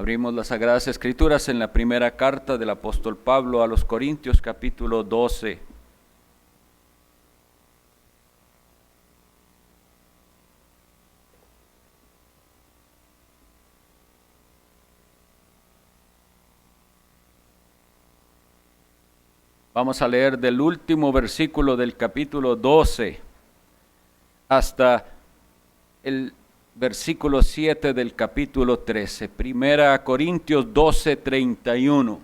Abrimos las Sagradas Escrituras en la primera carta del apóstol Pablo a los Corintios, capítulo 12. Vamos a leer del último versículo del capítulo 12 hasta el versículo 7 del capítulo 13. Primera Corintios 12, 31.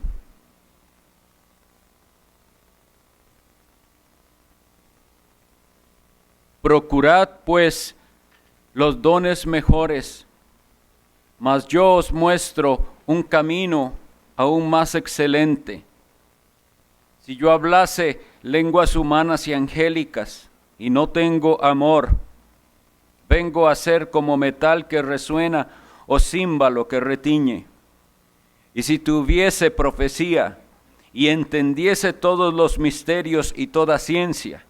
Procurad pues los dones mejores, mas yo os muestro un camino aún más excelente. Si yo hablase lenguas humanas y angélicas y no tengo amor, vengo a ser como metal que resuena o címbalo que retiñe. Y si tuviese profecía y entendiese todos los misterios y toda ciencia,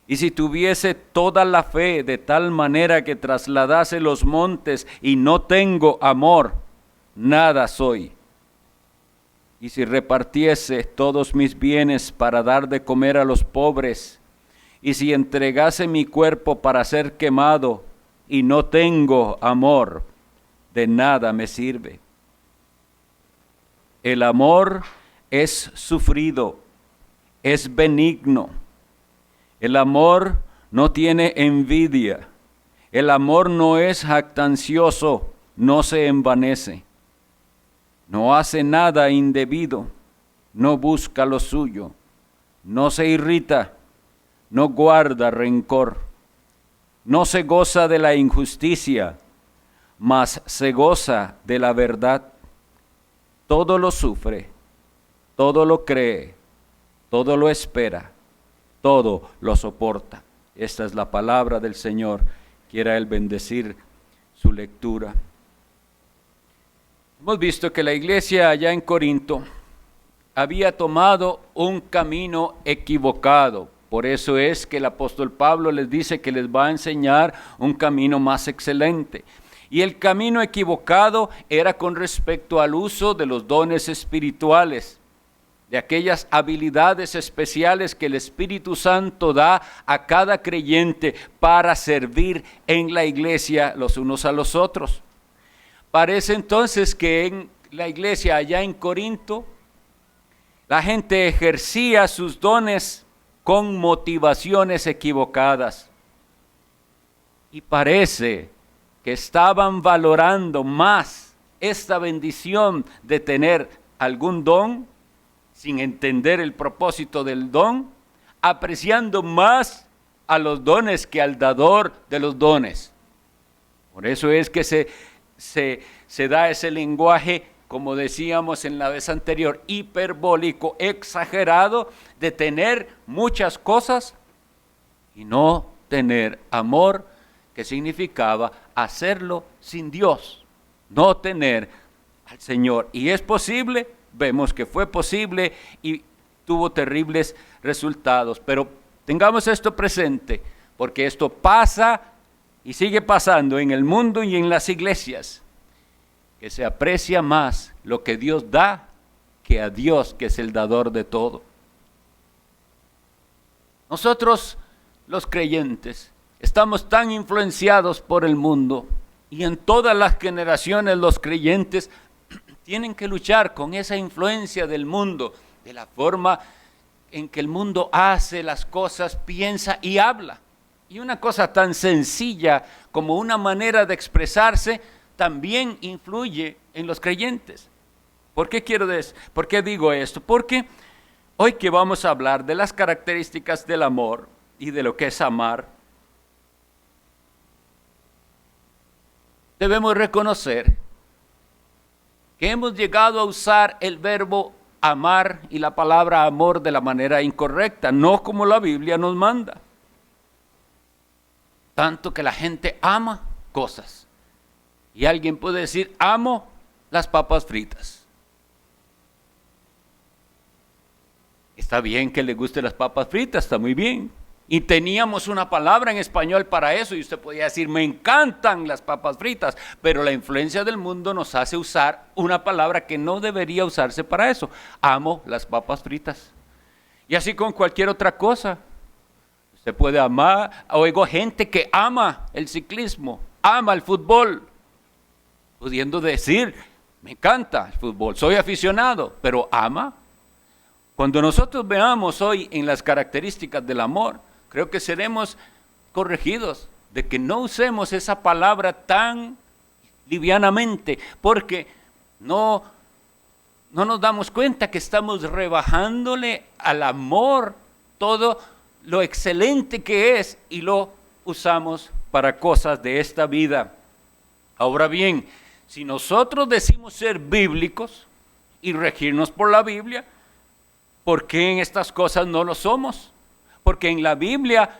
y si tuviese toda la fe de tal manera que trasladase los montes y no tengo amor, nada soy. Y si repartiese todos mis bienes para dar de comer a los pobres, y si entregase mi cuerpo para ser quemado y no tengo amor, de nada me sirve. El amor es sufrido, es benigno. El amor no tiene envidia. El amor no es jactancioso, no se envanece. No hace nada indebido, no busca lo suyo, no se irrita, no guarda rencor, no se goza de la injusticia, mas se goza de la verdad. Todo lo sufre, todo lo cree, todo lo espera, todo lo soporta. Esta es la palabra del Señor. Quiera Él bendecir su lectura. Hemos visto que la iglesia allá en Corinto había tomado un camino equivocado. Por eso es que el apóstol Pablo les dice que les va a enseñar un camino más excelente. Y el camino equivocado era con respecto al uso de los dones espirituales, de aquellas habilidades especiales que el Espíritu Santo da a cada creyente para servir en la iglesia los unos a los otros. Parece entonces que en la iglesia allá en Corinto, la gente ejercía sus dones con motivaciones equivocadas. Y parece que estaban valorando más esta bendición de tener algún don, sin entender el propósito del don, apreciando más a los dones que al dador de los dones. Por eso es que se da ese lenguaje, como decíamos en la vez anterior, hiperbólico, exagerado, de tener muchas cosas y no tener amor, que significaba hacerlo sin Dios, no tener al Señor. Y es posible, vemos que fue posible y tuvo terribles resultados, pero tengamos esto presente, porque esto pasa y sigue pasando en el mundo y en las iglesias, que se aprecia más lo que Dios da que a Dios, que es el dador de todo. Nosotros, los creyentes, estamos tan influenciados por el mundo, y en todas las generaciones los creyentes tienen que luchar con esa influencia del mundo, de la forma en que el mundo hace las cosas, piensa y habla. Y una cosa tan sencilla como una manera de expresarse también influye en los creyentes. ¿Por qué digo esto? Porque hoy que vamos a hablar de las características del amor y de lo que es amar, debemos reconocer que hemos llegado a usar el verbo amar y la palabra amor de la manera incorrecta, no como la Biblia nos manda. Tanto que la gente ama cosas. Y alguien puede decir, amo las papas fritas. Está bien que le gusten las papas fritas, está muy bien. Y teníamos una palabra en español para eso, y usted podía decir, me encantan las papas fritas, pero la influencia del mundo nos hace usar una palabra que no debería usarse para eso. Amo las papas fritas. Y así con cualquier otra cosa. Usted puede amar, oigo gente que ama el ciclismo, ama el fútbol, pudiendo decir, me encanta el fútbol, soy aficionado, pero ama. Cuando nosotros veamos hoy en las características del amor, creo que seremos corregidos de que no usemos esa palabra tan livianamente, porque no nos damos cuenta que estamos rebajándole al amor todo lo excelente que es y lo usamos para cosas de esta vida. Ahora bien, si nosotros decimos ser bíblicos y regirnos por la Biblia, ¿por qué en estas cosas no lo somos? Porque en la Biblia,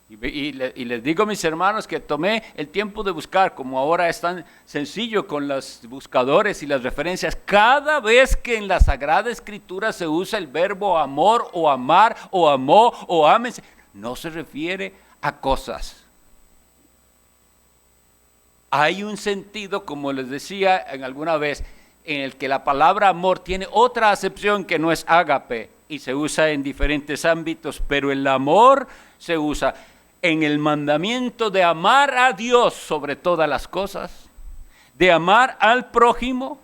y les digo a mis hermanos que tomé el tiempo de buscar, como ahora es tan sencillo con los buscadores y las referencias, cada vez que en la Sagrada Escritura se usa el verbo amor o amar o amó o ámense, no se refiere a cosas. Hay un sentido, como les decía en alguna vez, en el que la palabra amor tiene otra acepción que no es ágape y se usa en diferentes ámbitos, pero el amor se usa en el mandamiento de amar a Dios sobre todas las cosas, de amar al prójimo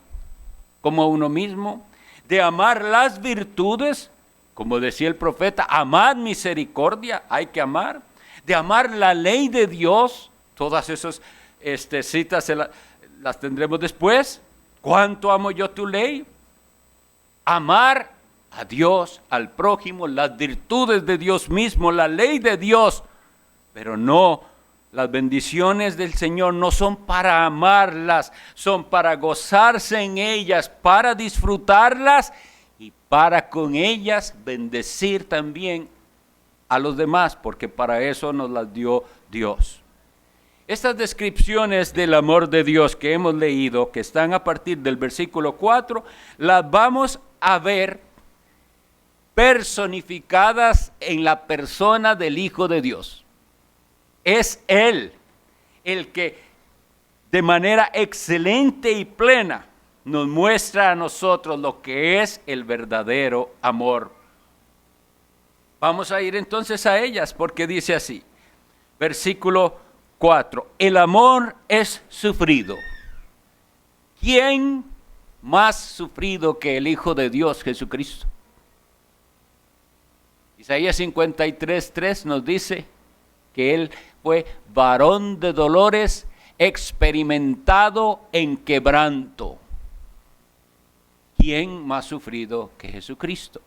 como a uno mismo, de amar las virtudes, como decía el profeta, amad misericordia, hay que amar, de amar la ley de Dios, todas esas citas las tendremos después. ¿Cuánto amo yo tu ley? Amar a Dios, al prójimo, las virtudes de Dios mismo, la ley de Dios. Pero no, las bendiciones del Señor no son para amarlas, son para gozarse en ellas, para disfrutarlas y para con ellas bendecir también a los demás, porque para eso nos las dio Dios. Estas descripciones del amor de Dios que hemos leído, que están a partir del versículo 4, las vamos a ver personificadas en la persona del Hijo de Dios. Es Él el que de manera excelente y plena nos muestra a nosotros lo que es el verdadero amor. Vamos a ir entonces a ellas porque dice así, versículo 4, el amor es sufrido. ¿Quién más sufrido que el Hijo de Dios, Jesucristo? Isaías 53:3 nos dice que Él fue varón de dolores, experimentado en quebranto. ¿Quién más sufrido que Jesucristo?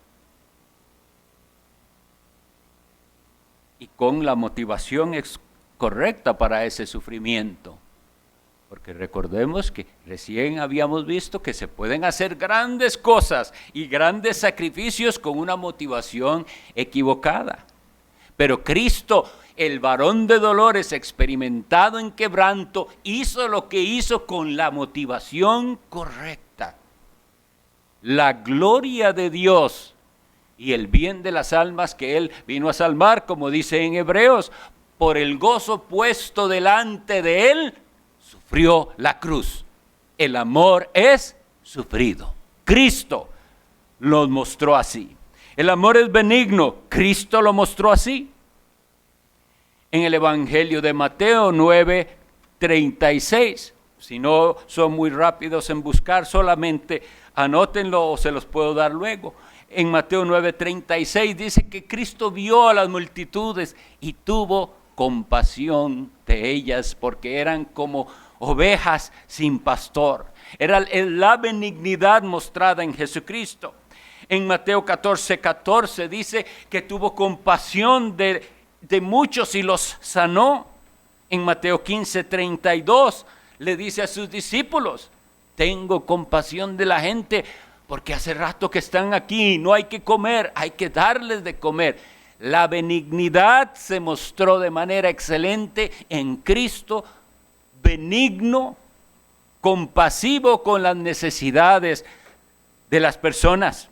Y con la motivación correcta para ese sufrimiento. Porque recordemos que recién habíamos visto que se pueden hacer grandes cosas y grandes sacrificios con una motivación equivocada. Pero Cristo, el varón de dolores, experimentado en quebranto, hizo lo que hizo con la motivación correcta. La gloria de Dios y el bien de las almas que Él vino a salvar, como dice en Hebreos, por el gozo puesto delante de Él, sufrió la cruz. El amor es sufrido. Cristo lo mostró así. El amor es benigno. Cristo lo mostró así. En el Evangelio de Mateo 9:36. Si no son muy rápidos en buscar, solamente anótenlo o se los puedo dar luego. En Mateo 9:36 dice que Cristo vio a las multitudes y tuvo compasión de ellas porque eran como ovejas sin pastor. Era la benignidad mostrada en Jesucristo. En Mateo 14:14 dice que tuvo compasión de muchos y los sanó. En Mateo 15:32 le dice a sus discípulos, tengo compasión de la gente porque hace rato que están aquí, no hay que comer, hay que darles de comer. La benignidad se mostró de manera excelente en Cristo, benigno, compasivo con las necesidades de las personas.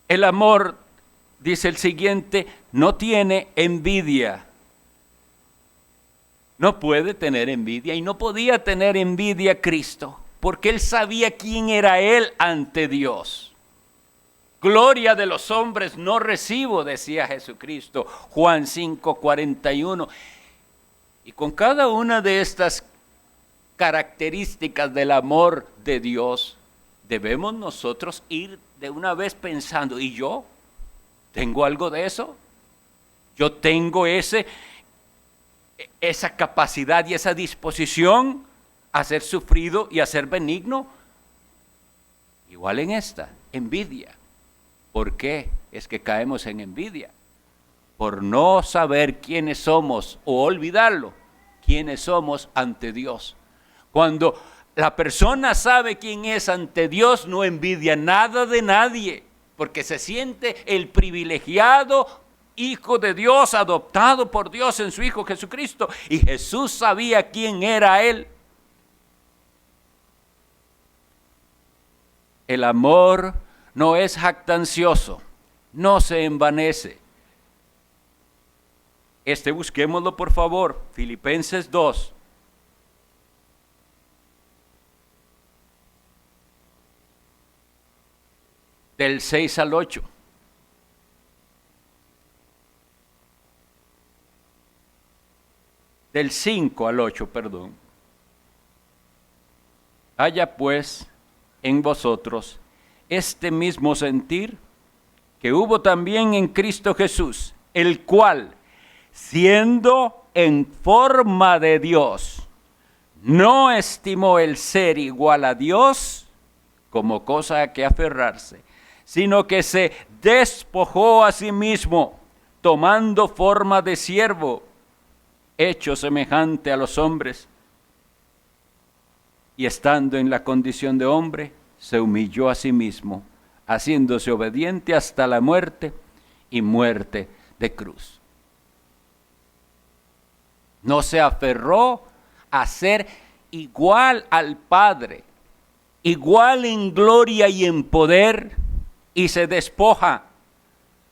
El amor, dice el siguiente, no tiene envidia. No puede tener envidia y no podía tener envidia Cristo, porque él sabía quién era él ante Dios. Gloria de los hombres no recibo, decía Jesucristo, Juan 5:41. Y con cada una de estas características del amor de Dios, debemos nosotros ir de una vez pensando, ¿y yo? ¿Tengo algo de eso? ¿Yo tengo esa capacidad y esa disposición a ser sufrido y a ser benigno? Igual en esta, envidia. ¿Por qué es que caemos en envidia? Por no saber quiénes somos o olvidarlo, quiénes somos ante Dios. Cuando la persona sabe quién es ante Dios, no envidia nada de nadie, porque se siente el privilegiado hijo de Dios, adoptado por Dios en su Hijo Jesucristo. Y Jesús sabía quién era Él. El amor no es jactancioso, no se envanece. Busquémoslo por favor, Filipenses 2. Del 6 al 8. Del 5 al 8, perdón. Haya pues en vosotros este mismo sentir que hubo también en Cristo Jesús, el cual, siendo en forma de Dios, no estimó el ser igual a Dios como cosa a que aferrarse, sino que se despojó a sí mismo, tomando forma de siervo, hecho semejante a los hombres, y estando en la condición de hombre, se humilló a sí mismo, haciéndose obediente hasta la muerte y muerte de cruz. No se aferró a ser igual al Padre, igual en gloria y en poder, y se despoja,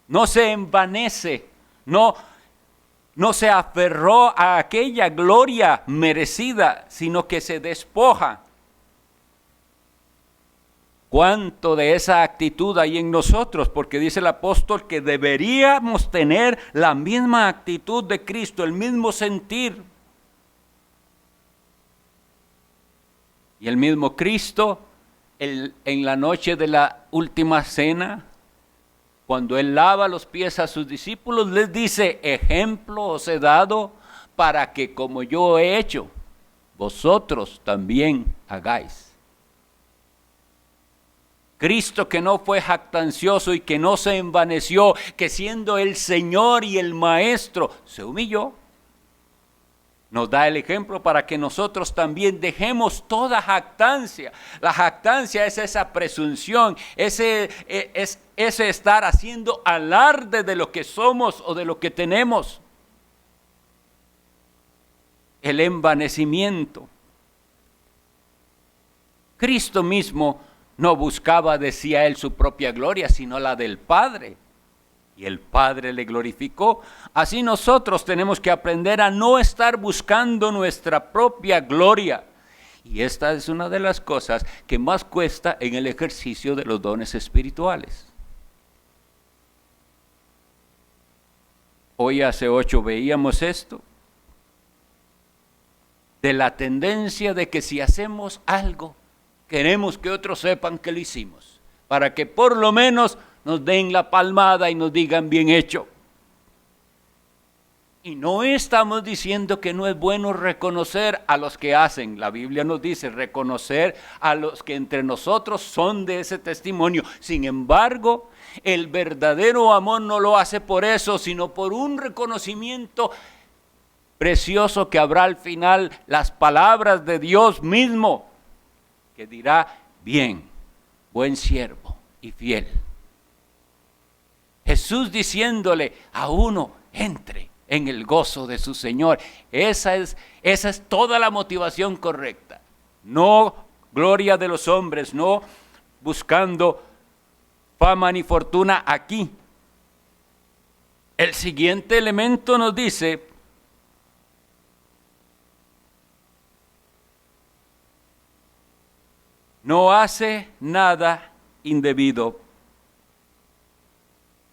no se envanece, no se aferró a aquella gloria merecida, sino que se despoja. ¿Cuánto de esa actitud hay en nosotros? Porque dice el apóstol que deberíamos tener la misma actitud de Cristo, el mismo sentir. Y el mismo Cristo, en la noche de la última cena, cuando Él lava los pies a sus discípulos, les dice, ejemplo os he dado para que como yo he hecho, vosotros también hagáis. Cristo, que no fue jactancioso y que no se envaneció, que siendo el Señor y el Maestro, se humilló, nos da el ejemplo para que nosotros también dejemos toda jactancia. La jactancia es esa presunción, ese estar haciendo alarde de lo que somos o de lo que tenemos. El envanecimiento. Cristo mismo no buscaba, decía él, su propia gloria, sino la del Padre. Y el Padre le glorificó. Así nosotros tenemos que aprender a no estar buscando nuestra propia gloria. Y esta es una de las cosas que más cuesta en el ejercicio de los dones espirituales. Hoy hace 8 veíamos esto. De la tendencia de que si hacemos algo, queremos que otros sepan que lo hicimos, para que por lo menos nos den la palmada y nos digan bien hecho. Y no estamos diciendo que no es bueno reconocer a los que hacen. La Biblia nos dice reconocer a los que entre nosotros son de ese testimonio. Sin embargo, el verdadero amor no lo hace por eso, sino por un reconocimiento precioso que habrá al final, las palabras de Dios mismo, que dirá, bien, buen siervo y fiel. Jesús diciéndole a uno, entre en el gozo de su Señor. Esa es toda la motivación correcta. No gloria de los hombres, no buscando fama ni fortuna aquí. El siguiente elemento nos dice: no hace nada indebido.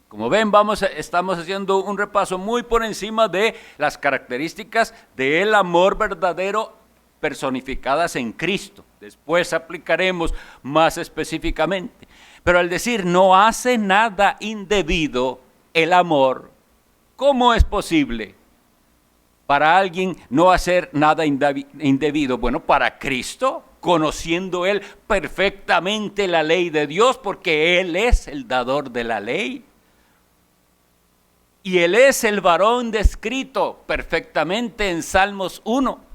Como ven, estamos haciendo un repaso muy por encima de las características del amor verdadero personificadas en Cristo. Después aplicaremos más específicamente. Pero al decir no hace nada indebido, el amor, ¿cómo es posible para alguien no hacer nada indebido? Bueno, para Cristo, conociendo Él perfectamente la ley de Dios, porque Él es el dador de la ley. Y Él es el varón descrito perfectamente en Salmos 1.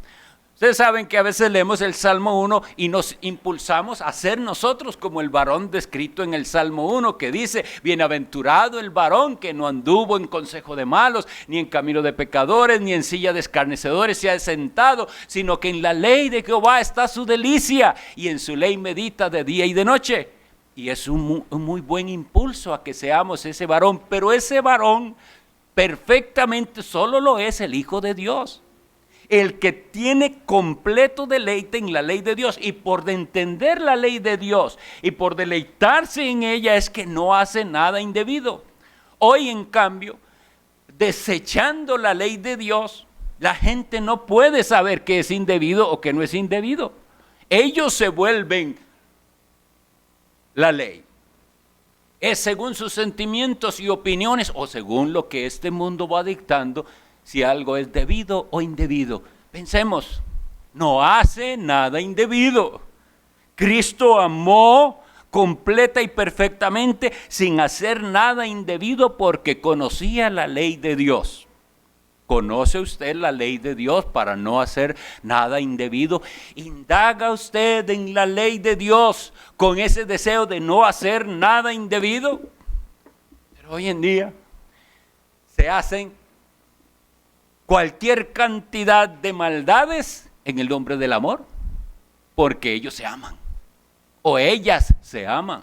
Ustedes saben que a veces leemos el Salmo 1 y nos impulsamos a ser nosotros como el varón descrito en el Salmo 1, que dice: bienaventurado el varón que no anduvo en consejo de malos, ni en camino de pecadores, ni en silla de escarnecedores se ha sentado, sino que en la ley de Jehová está su delicia, y en su ley medita de día y de noche. Y es un muy buen impulso a que seamos ese varón, pero ese varón perfectamente solo lo es el Hijo de Dios, el que tiene completo deleite en la ley de Dios, y por entender la ley de Dios y por deleitarse en ella es que no hace nada indebido. Hoy, en cambio, desechando la ley de Dios, la gente no puede saber qué es indebido o qué no es indebido. Ellos se vuelven la ley. Es según sus sentimientos y opiniones, o según lo que este mundo va dictando, si algo es debido o indebido. Pensemos, no hace nada indebido. Cristo amó completa y perfectamente sin hacer nada indebido, porque conocía la ley de Dios. ¿Conoce usted la ley de Dios para no hacer nada indebido? ¿Indaga usted en la ley de Dios con ese deseo de no hacer nada indebido? Pero hoy en día se hacen cualquier cantidad de maldades en el nombre del amor, porque ellos se aman, o ellas se aman.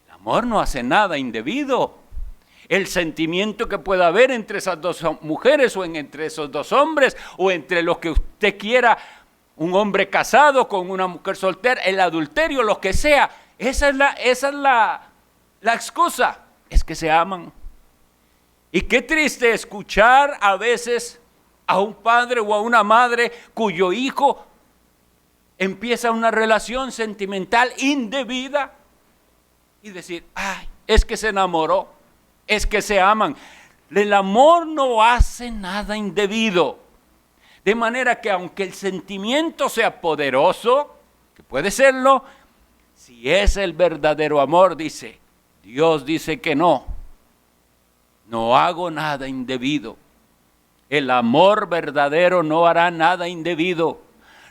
El amor no hace nada indebido. El sentimiento que pueda haber entre esas dos mujeres, o entre esos dos hombres, o entre lo que usted quiera, un hombre casado con una mujer soltera, el adulterio, lo que sea, esa es la excusa, es que se aman. Y qué triste escuchar a veces a un padre o a una madre cuyo hijo empieza una relación sentimental indebida y decir: ay, es que se enamoró, es que se aman. El amor no hace nada indebido. De manera que aunque el sentimiento sea poderoso, que puede serlo, si es el verdadero amor, dice, Dios dice que no hago nada indebido. El amor verdadero no hará nada indebido,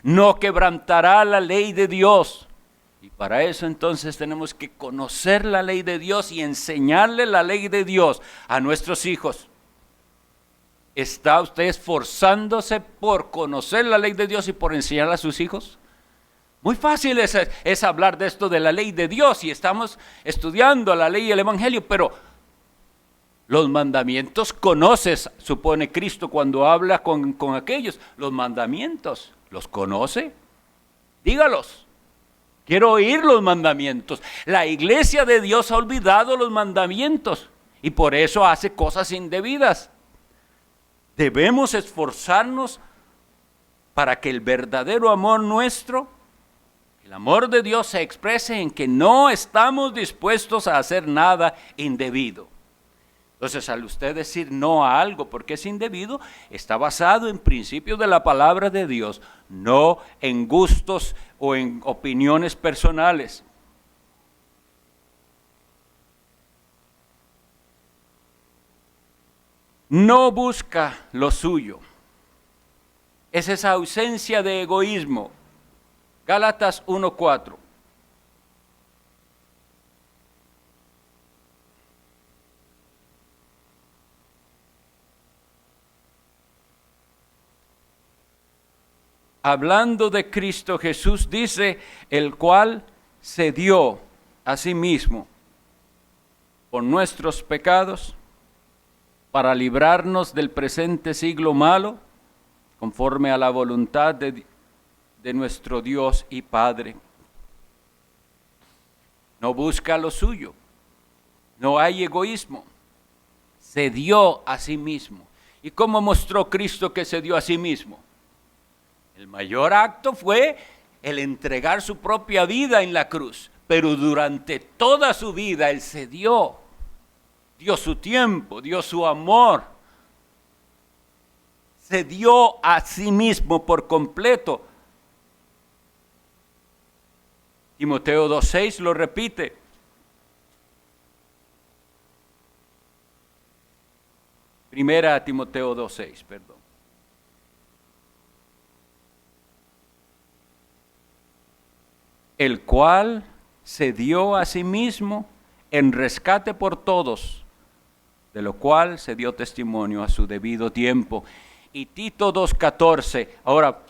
no quebrantará la ley de Dios. Y para eso entonces tenemos que conocer la ley de Dios y enseñarle la ley de Dios a nuestros hijos. ¿Está usted esforzándose por conocer la ley de Dios y por enseñarla a sus hijos? Muy fácil es hablar de esto de la ley de Dios, y estamos estudiando la ley y el evangelio, pero los mandamientos conoces, supone Cristo cuando habla con aquellos. Los mandamientos, ¿los conoce? Dígalos. Quiero oír los mandamientos. La iglesia de Dios ha olvidado los mandamientos y por eso hace cosas indebidas. Debemos esforzarnos para que el verdadero amor nuestro, el amor de Dios, se exprese en que no estamos dispuestos a hacer nada indebido. Entonces, al usted decir no a algo porque es indebido, está basado en principios de la palabra de Dios, no en gustos o en opiniones personales. No busca lo suyo. Es esa ausencia de egoísmo. Gálatas 1:4. Hablando de Cristo Jesús, dice, el cual se dio a sí mismo por nuestros pecados para librarnos del presente siglo malo, conforme a la voluntad de nuestro Dios y Padre. No busca lo suyo, no hay egoísmo, se dio a sí mismo. ¿Y cómo mostró Cristo que se dio a sí mismo? El mayor acto fue el entregar su propia vida en la cruz, pero durante toda su vida Él se dio su tiempo, dio su amor, se dio a sí mismo por completo. Timoteo 2:6 lo repite. Primera Timoteo 2:6, perdón. El cual se dio a sí mismo en rescate por todos, de lo cual se dio testimonio a su debido tiempo. Y Tito 2:14, ahora,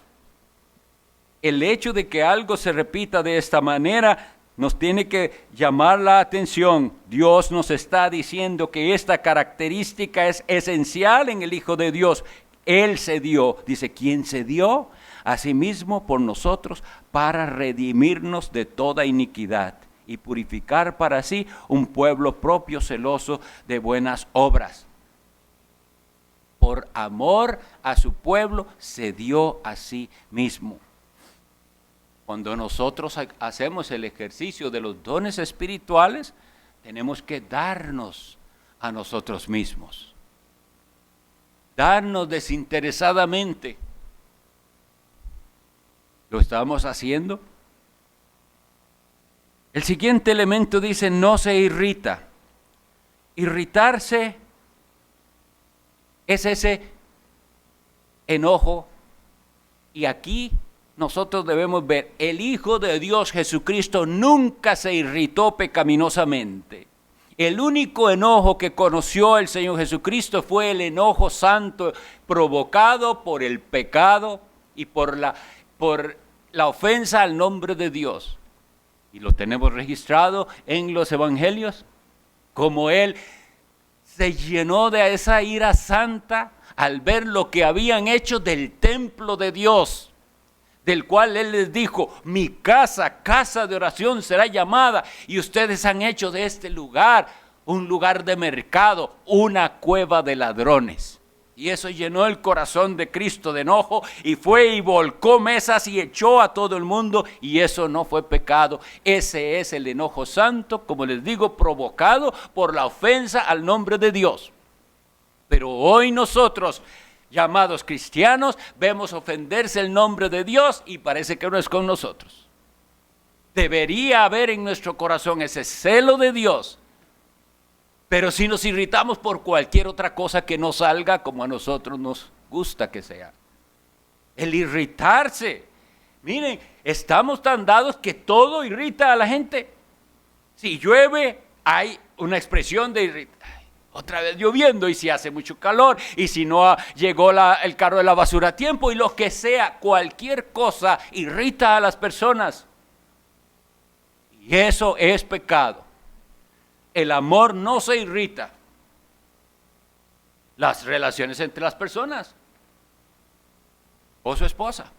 el hecho de que algo se repita de esta manera nos tiene que llamar la atención. Dios nos está diciendo que esta característica es esencial en el Hijo de Dios. Él se dio, dice, ¿quién se dio? A sí mismo por nosotros para redimirnos de toda iniquidad y purificar para sí un pueblo propio celoso de buenas obras. Por amor a su pueblo se dio a sí mismo. Cuando nosotros hacemos el ejercicio de los dones espirituales, tenemos que darnos a nosotros mismos. Darnos desinteresadamente. ¿Lo estamos haciendo? El siguiente elemento dice, no se irrita. Irritarse es ese enojo. Y aquí nosotros debemos ver, el Hijo de Dios Jesucristo nunca se irritó pecaminosamente. El único enojo que conoció el Señor Jesucristo fue el enojo santo provocado por el pecado y por la ofensa al nombre de Dios. Y lo tenemos registrado en los evangelios, como Él se llenó de esa ira santa al ver lo que habían hecho del templo de Dios, del cual Él les dijo, mi casa, casa de oración será llamada, y ustedes han hecho de este lugar un lugar de mercado, una cueva de ladrones. Y eso llenó el corazón de Cristo de enojo, y fue y volcó mesas y echó a todo el mundo, y eso no fue pecado. Ese es el enojo santo, como les digo, provocado por la ofensa al nombre de Dios. Pero hoy nosotros, llamados cristianos, vemos ofenderse el nombre de Dios y parece que no es con nosotros. Debería haber en nuestro corazón ese celo de Dios. Pero si nos irritamos por cualquier otra cosa que no salga como a nosotros nos gusta que sea. El irritarse. Miren, estamos tan dados que todo irrita a la gente. Si llueve, hay una expresión de irritación. Otra vez lloviendo, y si hace mucho calor, y si no llegó el carro de la basura a tiempo, y lo que sea, cualquier cosa irrita a las personas. Y eso es pecado. El amor no se irrita. Las relaciones entre las personas. Esposo, esposa.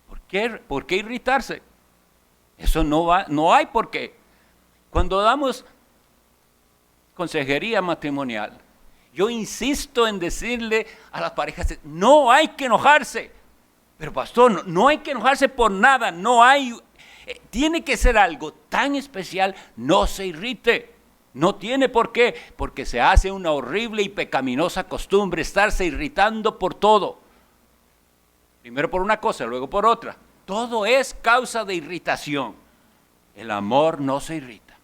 ¿Por qué irritarse? Eso no hay por qué. Cuando damos consejería matrimonial, yo insisto en decirle a las parejas, no hay que enojarse. Pero pastor, no hay que enojarse por nada, tiene que ser algo tan especial, no se irrite. No tiene por qué, porque se hace una horrible y pecaminosa costumbre estarse irritando por todo. Primero por una cosa, luego por otra. Todo es causa de irritación. El amor no se irrita.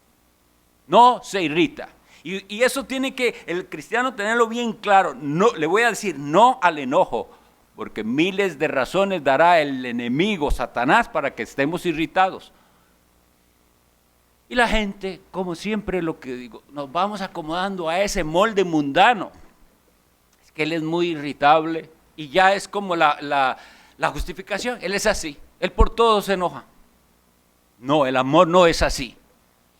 No se irrita. Y eso tiene que el cristiano tenerlo bien claro. No, le voy a decir no al enojo, porque miles de razones dará el enemigo, Satanás, para que estemos irritados. Y la gente, como siempre lo que digo, nos vamos acomodando a ese molde mundano. Es que él es muy irritable y ya es como la justificación. Él es así, él por todo se enoja. No, el amor no es así.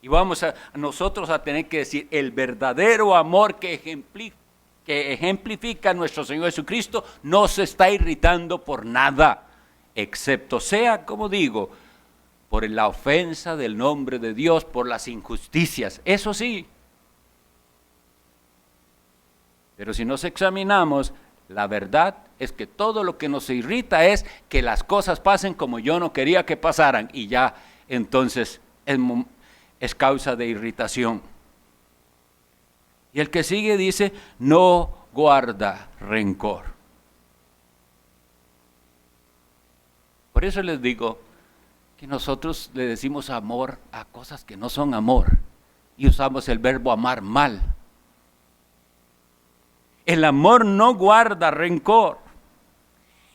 Y vamos a nosotros a tener que decir, el verdadero amor que ejemplifica a nuestro Señor Jesucristo no se está irritando por nada, excepto sea, como digo, por la ofensa del nombre de Dios, por las injusticias, eso sí. Pero si nos examinamos, la verdad es que todo lo que nos irrita es que las cosas pasen como yo no quería que pasaran, y ya entonces es causa de irritación. Y el que sigue dice, no guarda rencor. Por eso les digo que nosotros le decimos amor a cosas que no son amor y usamos el verbo amar mal. El amor no guarda rencor.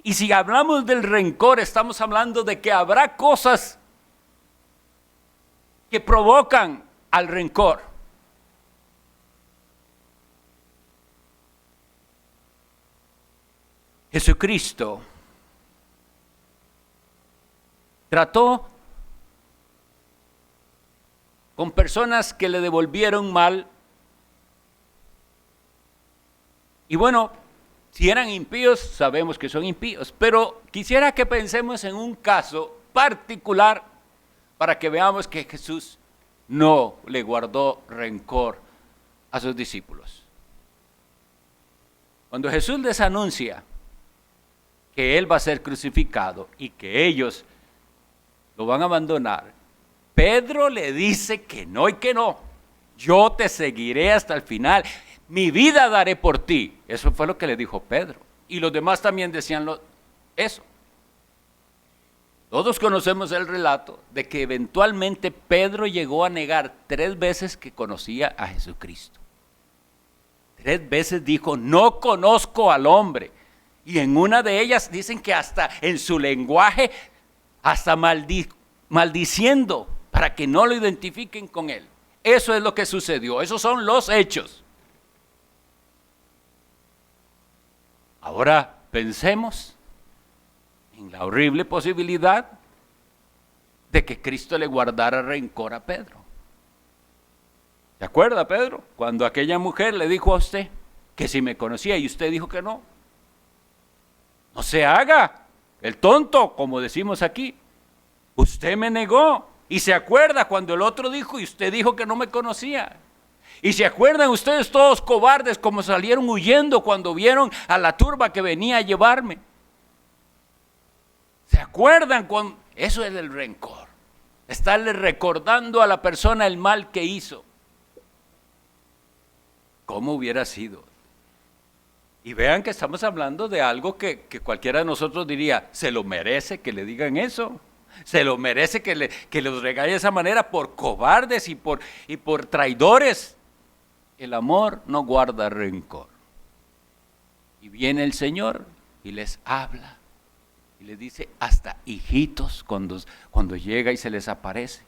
Y si hablamos del rencor, estamos hablando de que habrá cosas que provocan al rencor. Jesucristo trató con personas que le devolvieron mal. Y bueno, si eran impíos, sabemos que son impíos, pero quisiera que pensemos en un caso particular para que veamos que Jesús no le guardó rencor a sus discípulos. Cuando Jesús les anuncia que Él va a ser crucificado y que ellos lo van a abandonar, Pedro le dice que no y que no. Yo te seguiré hasta el final. Mi vida daré por ti. Eso fue lo que le dijo Pedro. Y los demás también decían eso. Todos conocemos el relato de que eventualmente Pedro llegó a negar 3 veces que conocía a Jesucristo. 3 veces dijo, no conozco al hombre. Y en una de ellas dicen que hasta en su lenguaje, hasta maldiciendo para que no lo identifiquen con él. Eso es lo que sucedió. Esos son los hechos. Ahora pensemos en la horrible posibilidad de que Cristo le guardara rencor a Pedro. ¿Se acuerda, Pedro? Cuando aquella mujer le dijo a usted que si me conocía y usted dijo que no. No se haga el tonto, como decimos aquí. Usted me negó. Y se acuerda cuando el otro dijo y usted dijo que no me conocía. Y se acuerdan ustedes todos cobardes como salieron huyendo cuando vieron a la turba que venía a llevarme. ¿Se acuerdan? Eso es el rencor. Estarle recordando a la persona el mal que hizo. ¿Cómo hubiera sido? Y vean que estamos hablando de algo que cualquiera de nosotros diría, se lo merece que le digan eso. Se lo merece que los regañe de esa manera por cobardes y por traidores. El amor no guarda rencor. Y viene el Señor y les habla. Y les dice hasta hijitos cuando llega y se les aparece.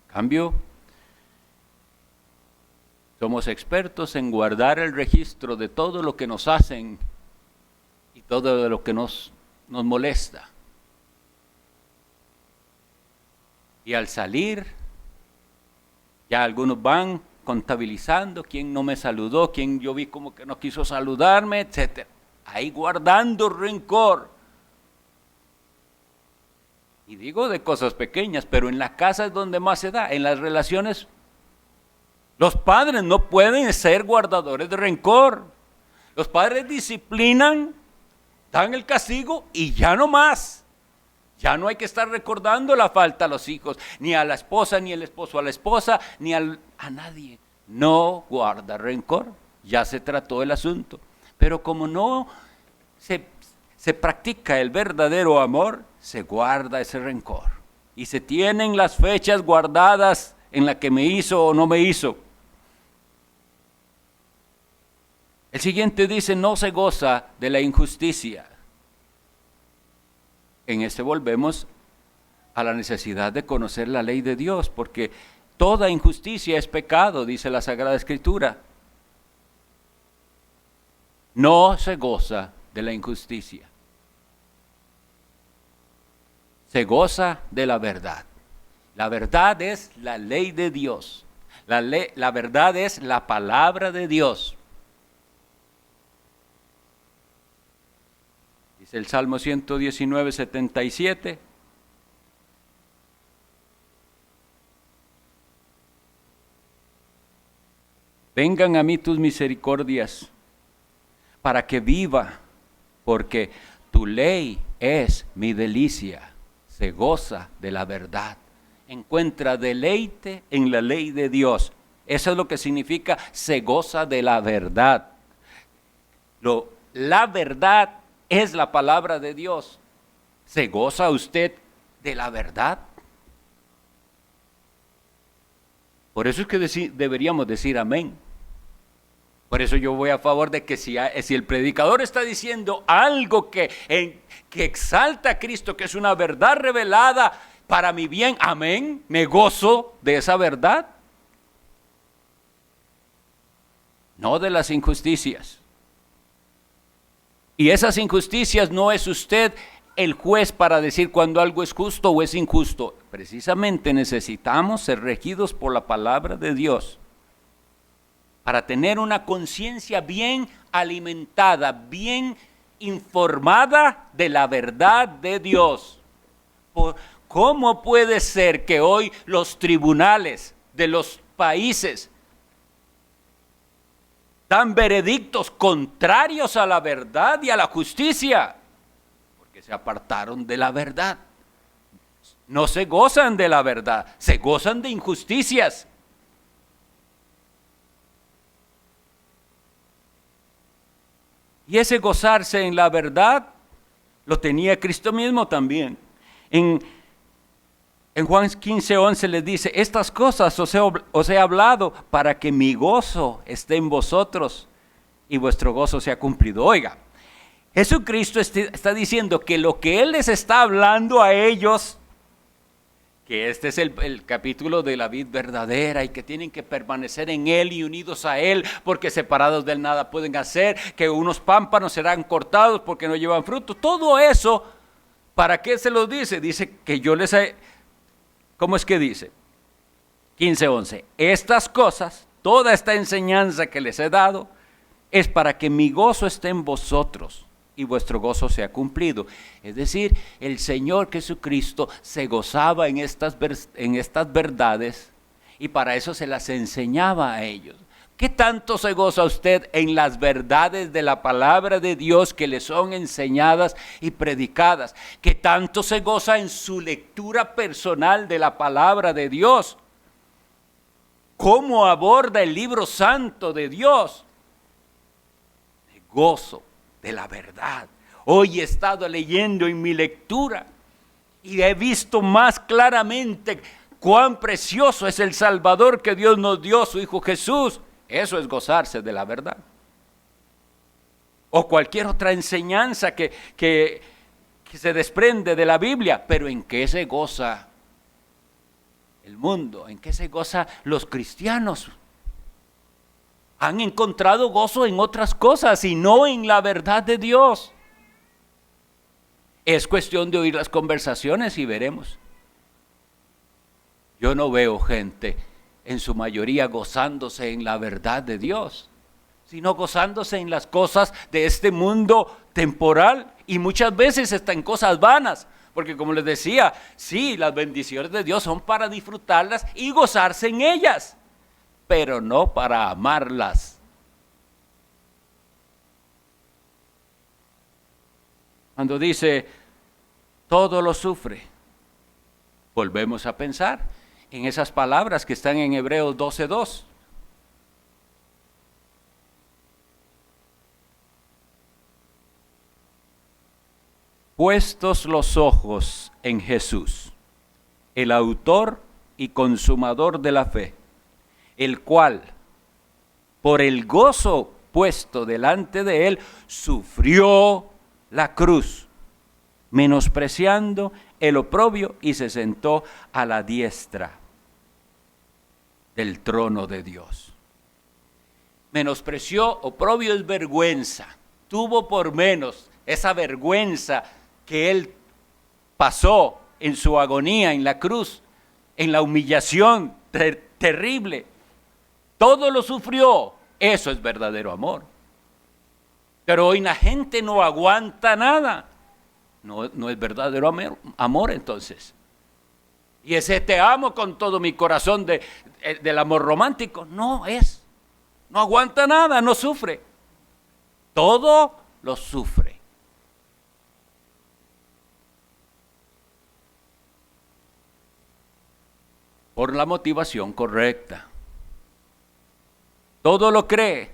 En cambio, somos expertos en guardar el registro de todo lo que nos hacen y todo lo que nos molesta. Y al salir, ya algunos van contabilizando quién no me saludó, quién yo vi como que no quiso saludarme, etc. Ahí guardando rencor. Y digo de cosas pequeñas, pero en la casa es donde más se da, en las relaciones. Los padres no pueden ser guardadores de rencor. Los padres disciplinan, dan el castigo y ya no más. Ya no hay que estar recordando la falta a los hijos, ni a la esposa, ni el esposo a la esposa, ni a nadie. No guarda rencor, ya se trató el asunto. Pero como no se practica el verdadero amor, se guarda ese rencor. Y se tienen las fechas guardadas en la que me hizo o no me hizo. El siguiente dice, no se goza de la injusticia. En este volvemos a la necesidad de conocer la ley de Dios, porque toda injusticia es pecado, dice la Sagrada Escritura. No se goza de la injusticia. se goza de la verdad. La verdad es la ley de Dios. La verdad es la palabra de Dios. Dice el Salmo 119, 77. Vengan a mí tus misericordias para que viva, porque tu ley es mi delicia. Se goza de la verdad. Encuentra deleite en la ley de Dios. Eso es lo que significa se goza de la verdad. La verdad es la palabra de Dios. ¿Se goza usted de la verdad? Por eso es que deberíamos decir amén. Por eso yo voy a favor de que si el predicador está diciendo algo que exalta a Cristo, que es una verdad revelada para mi bien, amén, me gozo de esa verdad. No de las injusticias. Y esas injusticias no es usted el juez para decir cuando algo es justo o es injusto. Precisamente necesitamos ser regidos por la palabra de Dios para tener una conciencia bien alimentada, bien informada de la verdad de Dios. ¿Cómo puede ser que hoy los tribunales de los países dan veredictos contrarios a la verdad y a la justicia? Porque se apartaron de la verdad. No se gozan de la verdad, se gozan de injusticias. Y ese gozarse en la verdad lo tenía Cristo mismo también. En Juan 15:11 les dice, estas cosas os he hablado para que mi gozo esté en vosotros y vuestro gozo sea cumplido. Oiga, Jesucristo está diciendo que lo que Él les está hablando a ellos, que este es el capítulo de la vid verdadera y que tienen que permanecer en Él y unidos a Él, porque separados de Él nada pueden hacer, que unos pámpanos serán cortados porque no llevan fruto. Todo eso, ¿para qué se los dice? Dice que yo les he... ¿Cómo es que dice? 15:11. Estas cosas, toda esta enseñanza que les he dado, es para que mi gozo esté en vosotros y vuestro gozo sea cumplido. Es decir, el Señor Jesucristo se gozaba en estas verdades y para eso se las enseñaba a ellos. ¿Qué tanto se goza usted en las verdades de la palabra de Dios que le son enseñadas y predicadas? ¿Qué tanto se goza en su lectura personal de la palabra de Dios? ¿Cómo aborda el libro santo de Dios? El gozo de la verdad. Hoy he estado leyendo en mi lectura y he visto más claramente cuán precioso es el Salvador que Dios nos dio, su Hijo Jesús. Eso es gozarse de la verdad. O cualquier otra enseñanza que se desprende de la Biblia. Pero ¿en qué se goza el mundo? ¿En qué se goza los cristianos? Han encontrado gozo en otras cosas y no en la verdad de Dios. Es cuestión de oír las conversaciones y veremos. Yo no veo gente en su mayoría gozándose en la verdad de Dios, sino gozándose en las cosas de este mundo temporal y muchas veces hasta en cosas vanas, porque como les decía, sí, las bendiciones de Dios son para disfrutarlas y gozarse en ellas, pero no para amarlas. Cuando dice, todo lo sufre, volvemos a pensar en esas palabras que están en Hebreos 12:2. Puestos los ojos en Jesús, el autor y consumador de la fe, el cual, por el gozo puesto delante de él, sufrió la cruz, menospreciando el oprobio, y se sentó a la diestra del trono de Dios. Menospreció, oprobio es vergüenza, tuvo por menos esa vergüenza que él pasó en su agonía, en la cruz, en la humillación terrible. Todo lo sufrió. Eso es verdadero amor. Pero hoy la gente no aguanta nada. No es verdadero amor entonces. Y ese te amo con todo mi corazón del amor romántico. No es. No aguanta nada, no sufre. Todo lo sufre. Por la motivación correcta. Todo lo cree.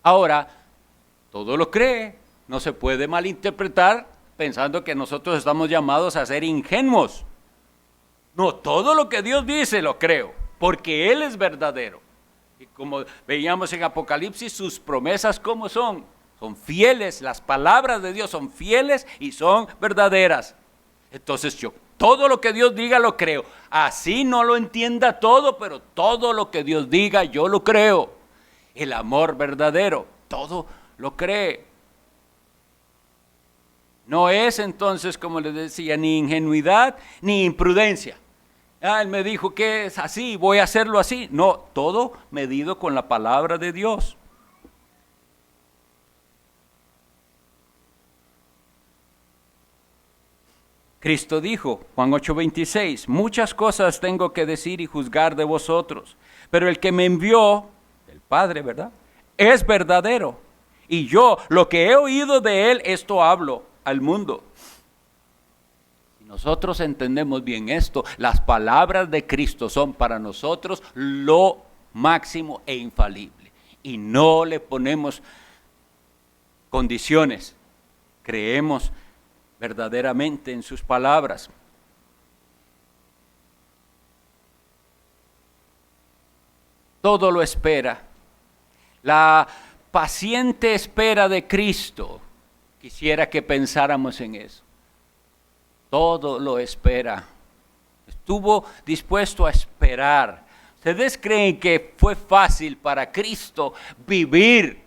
Ahora, todo lo cree. No se puede malinterpretar pensando que nosotros estamos llamados a ser ingenuos. No, todo lo que Dios dice lo creo, porque Él es verdadero. Y como veíamos en Apocalipsis, sus promesas, ¿cómo son? Son fieles, las palabras de Dios son fieles y son verdaderas. Entonces yo, todo lo que Dios diga lo creo. Así no lo entienda todo, pero todo lo que Dios diga yo lo creo. El amor verdadero, todo lo cree. No es entonces, como les decía, ni ingenuidad ni imprudencia. Él me dijo que es así, voy a hacerlo así. No, todo medido con la palabra de Dios. Cristo dijo, Juan 8:26, muchas cosas tengo que decir y juzgar de vosotros, pero el que me envió, el Padre, ¿verdad?, es verdadero. Y yo, lo que he oído de Él, esto hablo al mundo. Si nosotros entendemos bien esto, las palabras de Cristo son para nosotros lo máximo e infalible. Y no le ponemos condiciones. Creemos verdaderamente en sus palabras. Todo lo espera. La paciente espera de Cristo. Quisiera que pensáramos en eso. Todo lo espera. Estuvo dispuesto a esperar. ¿Ustedes creen que fue fácil para Cristo vivir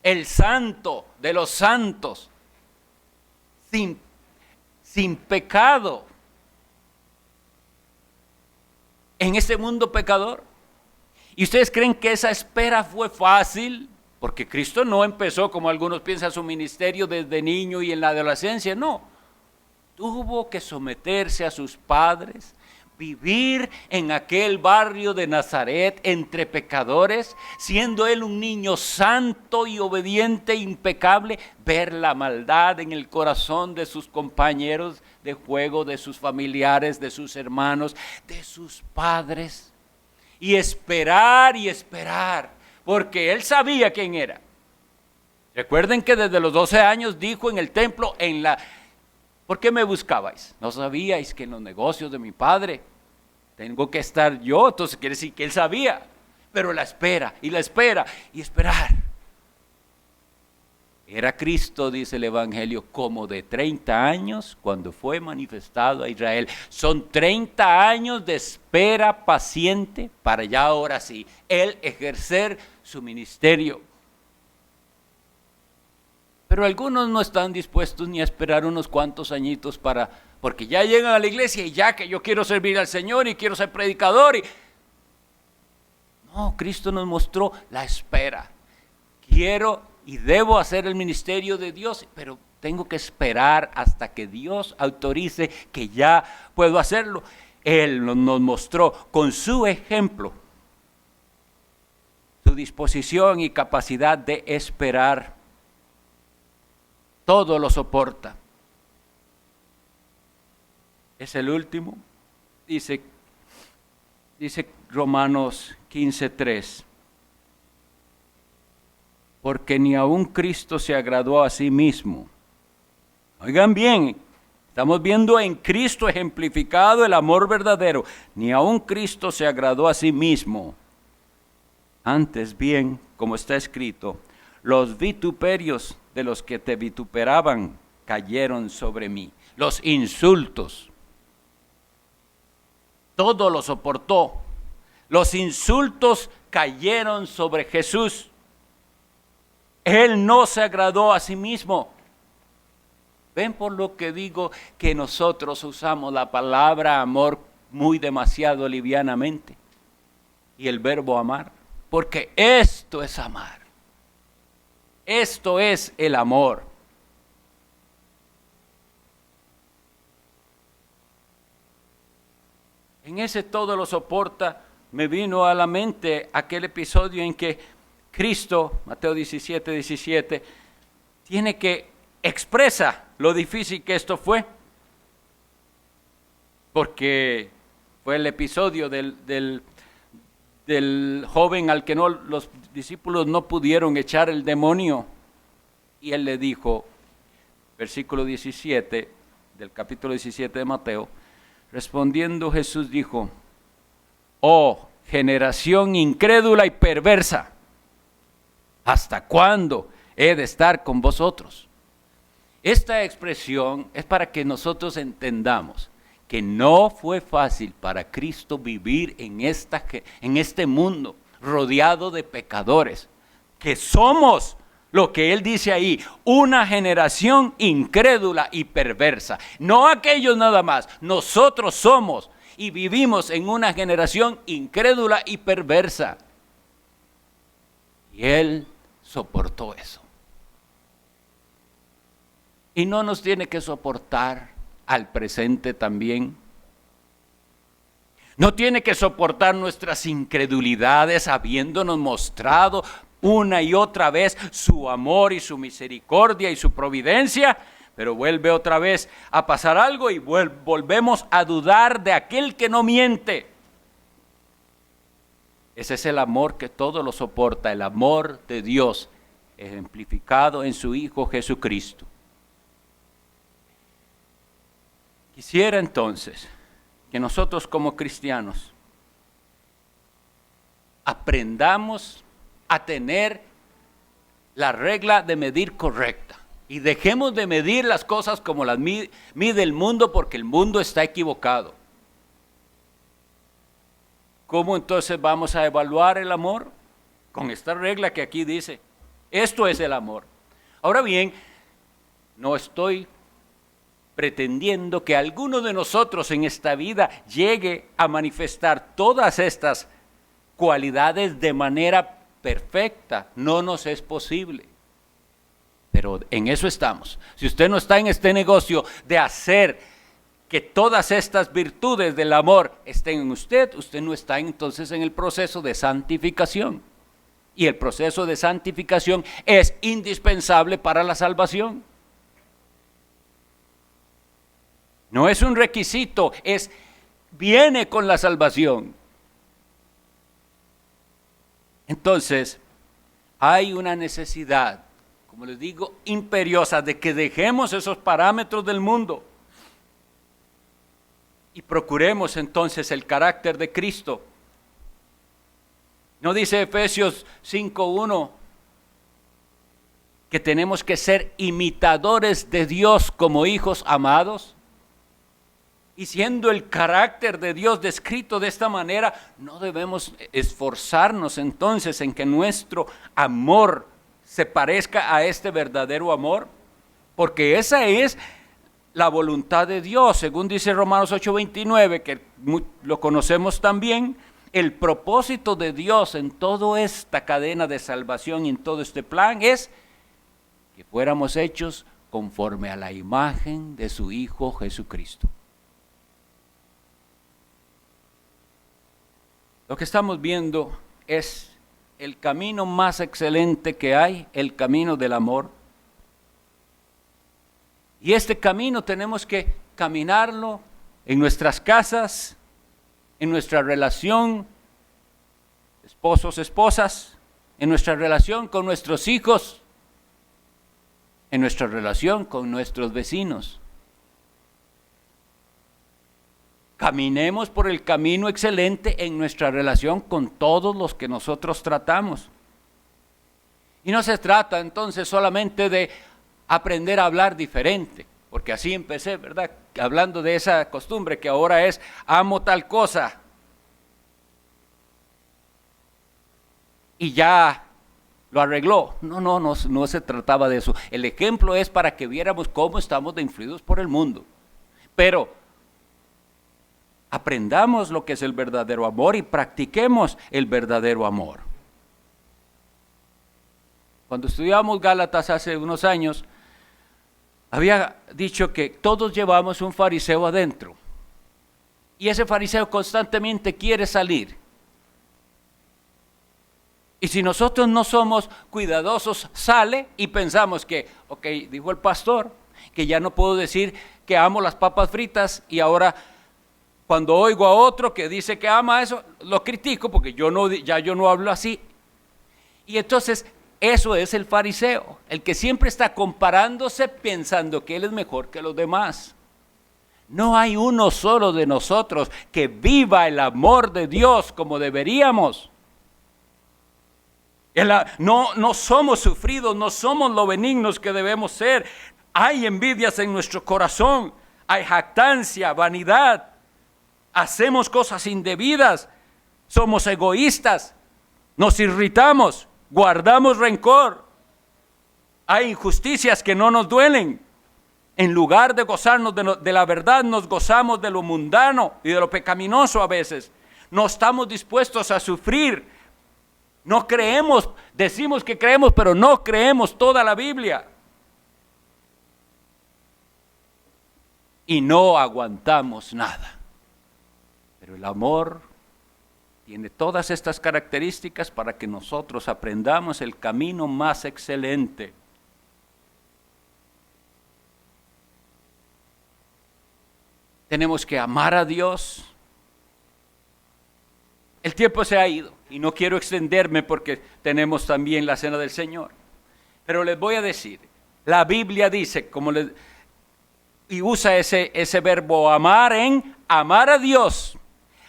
el santo de los santos sin pecado en este mundo pecador? ¿Y ustedes creen que esa espera fue fácil? Porque Cristo no empezó, como algunos piensan, su ministerio desde niño y en la adolescencia, no. Tuvo que someterse a sus padres, vivir en aquel barrio de Nazaret entre pecadores, siendo él un niño santo y obediente, impecable, ver la maldad en el corazón de sus compañeros de juego, de sus familiares, de sus hermanos, de sus padres, y esperar, porque él sabía quién era. Recuerden que desde los 12 años dijo en el templo, ¿por qué me buscabais? ¿No sabíais que en los negocios de mi padre tengo que estar yo? Entonces quiere decir que él sabía, pero la espera y esperar. Era Cristo, dice el Evangelio, como de 30 años cuando fue manifestado a Israel. Son 30 años de espera paciente para ya ahora sí, él ejercer su ministerio. Pero algunos no están dispuestos ni a esperar unos cuantos añitos porque ya llegan a la iglesia y ya que yo quiero servir al Señor y quiero ser predicador. No, Cristo nos mostró la espera. Quiero y debo hacer el ministerio de Dios, pero tengo que esperar hasta que Dios autorice que ya puedo hacerlo. Él nos mostró con su ejemplo su disposición y capacidad de esperar. Todo lo soporta. Es el último. Dice Romanos 15:3. Porque ni aun Cristo se agradó a sí mismo. Oigan bien, estamos viendo en Cristo ejemplificado el amor verdadero. Ni aun Cristo se agradó a sí mismo. Antes bien, como está escrito, los vituperios de los que te vituperaban cayeron sobre mí. Los insultos. Todo lo soportó. Los insultos cayeron sobre Jesús. Él no se agradó a sí mismo. ¿Ven por lo que digo que nosotros usamos la palabra amor muy demasiado livianamente? Y el verbo amar. Porque esto es amar. Esto es el amor. En ese todo lo soporta, me vino a la mente aquel episodio en que Cristo, Mateo 17:17, tiene que expresa lo difícil que esto fue. Porque fue el episodio del joven al que los discípulos no pudieron echar el demonio. Y él le dijo, versículo 17 del capítulo 17 de Mateo, respondiendo Jesús dijo, oh generación incrédula y perversa, ¿hasta cuándo he de estar con vosotros? Esta expresión es para que nosotros entendamos que no fue fácil para Cristo vivir en este mundo rodeado de pecadores, que somos lo que Él dice ahí, una generación incrédula y perversa. No aquellos nada más, nosotros somos y vivimos en una generación incrédula y perversa. Y Él soportó eso. Y no nos tiene que soportar al presente también. No tiene que soportar nuestras incredulidades habiéndonos mostrado una y otra vez su amor y su misericordia y su providencia, pero vuelve otra vez a pasar algo y volvemos a dudar de aquel que no miente. Ese es el amor que todo lo soporta, el amor de Dios ejemplificado en su Hijo Jesucristo. Quisiera entonces que nosotros como cristianos aprendamos a tener la regla de medir correcta y dejemos de medir las cosas como las mide el mundo, porque el mundo está equivocado. ¿Cómo entonces vamos a evaluar el amor? Con esta regla que aquí dice, esto es el amor. Ahora bien, no estoy pretendiendo que alguno de nosotros en esta vida llegue a manifestar todas estas cualidades de manera perfecta. No nos es posible. Pero en eso estamos. Si usted no está en este negocio de hacer que todas estas virtudes del amor estén en usted, usted no está entonces en el proceso de santificación. Y el proceso de santificación es indispensable para la salvación. No es un requisito, viene con la salvación. Entonces, hay una necesidad, como les digo, imperiosa de que dejemos esos parámetros del mundo y procuremos entonces el carácter de Cristo. ¿No dice Efesios 5:1 que tenemos que ser imitadores de Dios como hijos amados? Y siendo el carácter de Dios descrito de esta manera, no debemos esforzarnos entonces en que nuestro amor se parezca a este verdadero amor, porque esa es la voluntad de Dios, según dice Romanos 8:29, que lo conocemos también. El propósito de Dios en toda esta cadena de salvación y en todo este plan es que fuéramos hechos conforme a la imagen de su Hijo Jesucristo. Lo que estamos viendo es el camino más excelente que hay, el camino del amor. Y este camino tenemos que caminarlo en nuestras casas, en nuestra relación, esposos, esposas, en nuestra relación con nuestros hijos, en nuestra relación con nuestros vecinos. Caminemos por el camino excelente en nuestra relación con todos los que nosotros tratamos. Y no se trata entonces solamente de aprender a hablar diferente, porque así empecé, ¿verdad? Hablando de esa costumbre que ahora es, amo tal cosa. Y ya lo arregló. No se trataba de eso. El ejemplo es para que viéramos cómo estamos de influidos por el mundo. Pero aprendamos lo que es el verdadero amor y practiquemos el verdadero amor. Cuando estudiamos Gálatas hace unos años, había dicho que todos llevamos un fariseo adentro. Y ese fariseo constantemente quiere salir. Y si nosotros no somos cuidadosos, sale y pensamos que, ok, dijo el pastor, que ya no puedo decir que amo las papas fritas y ahora cuando oigo a otro que dice que ama eso, lo critico porque yo no hablo así. Y entonces eso es el fariseo, el que siempre está comparándose pensando que él es mejor que los demás. No hay uno solo de nosotros que viva el amor de Dios como deberíamos. No somos sufridos, no somos lo benignos que debemos ser. Hay envidias en nuestro corazón, hay jactancia, vanidad. Hacemos cosas indebidas, somos egoístas, nos irritamos, guardamos rencor. Hay injusticias que no nos duelen. En lugar de gozarnos de la verdad, nos gozamos de lo mundano y de lo pecaminoso a veces. No estamos dispuestos a sufrir. No creemos, decimos que creemos, pero no creemos toda la Biblia. Y no aguantamos nada. Pero el amor tiene todas estas características para que nosotros aprendamos el camino más excelente. Tenemos que amar a Dios. El tiempo se ha ido y no quiero extenderme porque tenemos también la cena del Señor. Pero les voy a decir, la Biblia dice, y usa ese verbo amar en amar a Dios,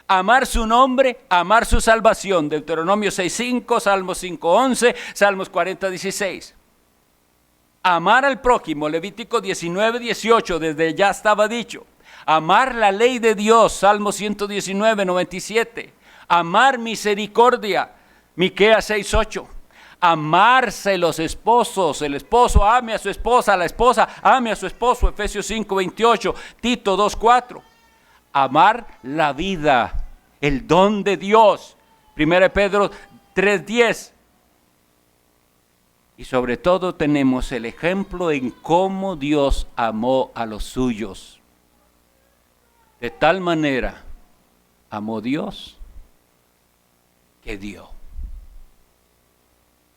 amar su nombre, amar su salvación. Deuteronomio 6:5, Salmos 5:11, Salmos 40:16. Amar al prójimo, Levítico 19:18, desde ya estaba dicho. Amar la ley de Dios, Salmo 119:97. Amar misericordia, Miqueas 6:8. Amarse los esposos, el esposo ame a su esposa, la esposa ame a su esposo, Efesios 5:28, Tito 2:4. Amar la vida, el don de Dios, 1 Pedro 3:10. Y sobre todo tenemos el ejemplo en cómo Dios amó a los suyos. De tal manera amó Dios que dio.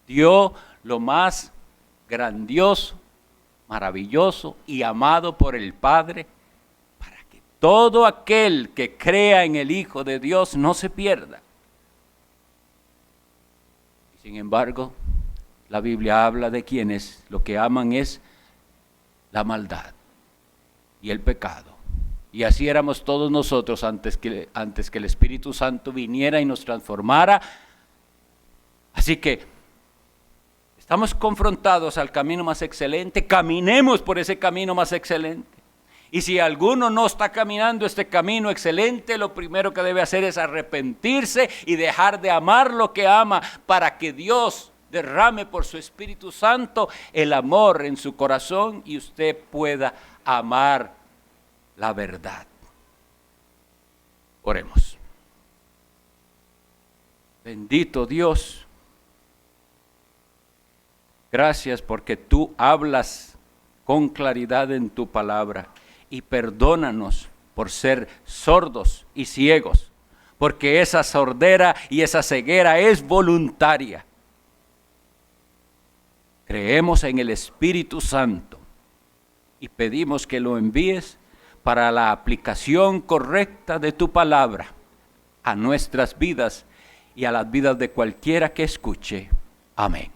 Dio lo más grandioso, maravilloso y amado por el Padre, para que todo aquel que crea en el Hijo de Dios no se pierda. Sin embargo, la Biblia habla de quienes lo que aman es la maldad y el pecado. Y así éramos todos nosotros antes que el Espíritu Santo viniera y nos transformara. Así que estamos confrontados al camino más excelente, caminemos por ese camino más excelente. Y si alguno no está caminando este camino excelente, lo primero que debe hacer es arrepentirse y dejar de amar lo que ama, para que Dios derrame por su Espíritu Santo el amor en su corazón y usted pueda amar la verdad. Oremos. Bendito Dios, gracias porque tú hablas con claridad en tu palabra, y perdónanos por ser sordos y ciegos, porque esa sordera y esa ceguera es voluntaria. Creemos en el Espíritu Santo y pedimos que lo envíes para la aplicación correcta de tu palabra a nuestras vidas y a las vidas de cualquiera que escuche. Amén.